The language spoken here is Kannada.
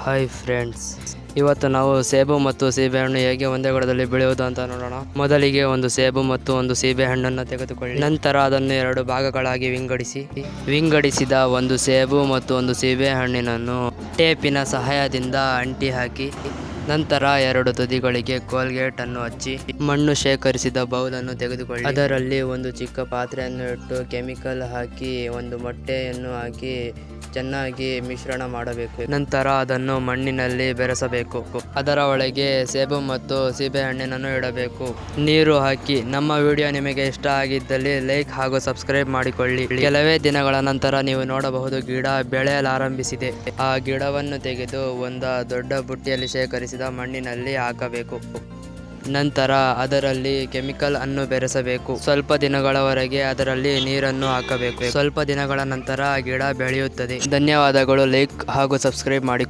ಹಾಯ್ ಫ್ರೆಂಡ್ಸ್, ಇವತ್ತು ನಾವು ಸೇಬು ಮತ್ತು ಸೀಬೆಹಣ್ಣು ಹೇಗೆ ಒಂದೇ ಗಿಡದಲ್ಲಿ ಬೆಳೆಯುವುದು ಅಂತ ನೋಡೋಣ. ಮೊದಲಿಗೆ ಒಂದು ಸೇಬು ಮತ್ತು ಒಂದು ಸೀಬೆಹಣ್ಣನ್ನು ತೆಗೆದುಕೊಳ್ಳಿ. ನಂತರ ಅದನ್ನು 2 ಭಾಗಗಳಾಗಿ ವಿಂಗಡಿಸಿದ ಒಂದು ಸೇಬು ಮತ್ತು ಒಂದು ಸೀಬೆಹಣ್ಣಿನನ್ನು ಟೇಪಿನ ಸಹಾಯದಿಂದ ಅಂಟಿ ಹಾಕಿ, ನಂತರ 2 ತುದಿಗಳಿಗೆ ಕೋಲ್ಗೇಟ್ ಅನ್ನು ಹಚ್ಚಿ, ಮಣ್ಣು ಶೇಖರಿಸಿದ ಬೌಲ್ ಅನ್ನು ತೆಗೆದುಕೊಳ್ಳಿ. ಅದರಲ್ಲಿ ಒಂದು ಚಿಕ್ಕ ಪಾತ್ರೆಯನ್ನು ಇಟ್ಟು ಕೆಮಿಕಲ್ ಹಾಕಿ ಒಂದು ಮೊಟ್ಟೆಯನ್ನು ಹಾಕಿ ಚೆನ್ನಾಗಿ ಮಿಶ್ರಣ ಮಾಡಬೇಕು. ನಂತರ ಅದನ್ನು ಮಣ್ಣಿನಲ್ಲಿ ಬೆರೆಸಬೇಕು. ಅದರ ಒಳಗೆ ಸೇಬು ಮತ್ತು ಸೀಬೆಹಣ್ಣಿನನ್ನು ಇಡಬೇಕು. ನೀರು ಹಾಕಿ. ನಮ್ಮ ವಿಡಿಯೋ ನಿಮಗೆ ಇಷ್ಟ ಆಗಿದ್ದಲ್ಲಿ ಲೈಕ್ ಹಾಗೂ ಸಬ್ಸ್ಕ್ರೈಬ್ ಮಾಡಿಕೊಳ್ಳಿ. ಕೆಲವೇ ದಿನಗಳ ನಂತರ ನೀವು ನೋಡಬಹುದು, ಗಿಡ ಬೆಳೆಯಲಾರಂಭಿಸಿದೆ. ಆ ಗಿಡವನ್ನು ತೆಗೆದು ಒಂದು ದೊಡ್ಡ ಬುಟ್ಟಿಯಲ್ಲಿ ಶೇಖರಿಸಿದ ಮಣ್ಣಿನಲ್ಲಿ ಹಾಕಬೇಕು. ನಂತರ ಅದರಲ್ಲಿ ಕೆಮಿಕಲ್ ಅನ್ನು ಬೆರೆಸಬೇಕು. ಸ್ವಲ್ಪ ದಿನಗಳವರೆಗೆ ಅದರಲ್ಲಿ ನೀರನ್ನು ಹಾಕಬೇಕು. ಸ್ವಲ್ಪ ದಿನಗಳ ನಂತರ ಗಿಡ ಬೆಳೆಯುತ್ತದೆ. ಧನ್ಯವಾದಗಳು. ಲೈಕ್ ಹಾಗೂ ಸಬ್ಸ್ಕ್ರೈಬ್ ಮಾಡಿ.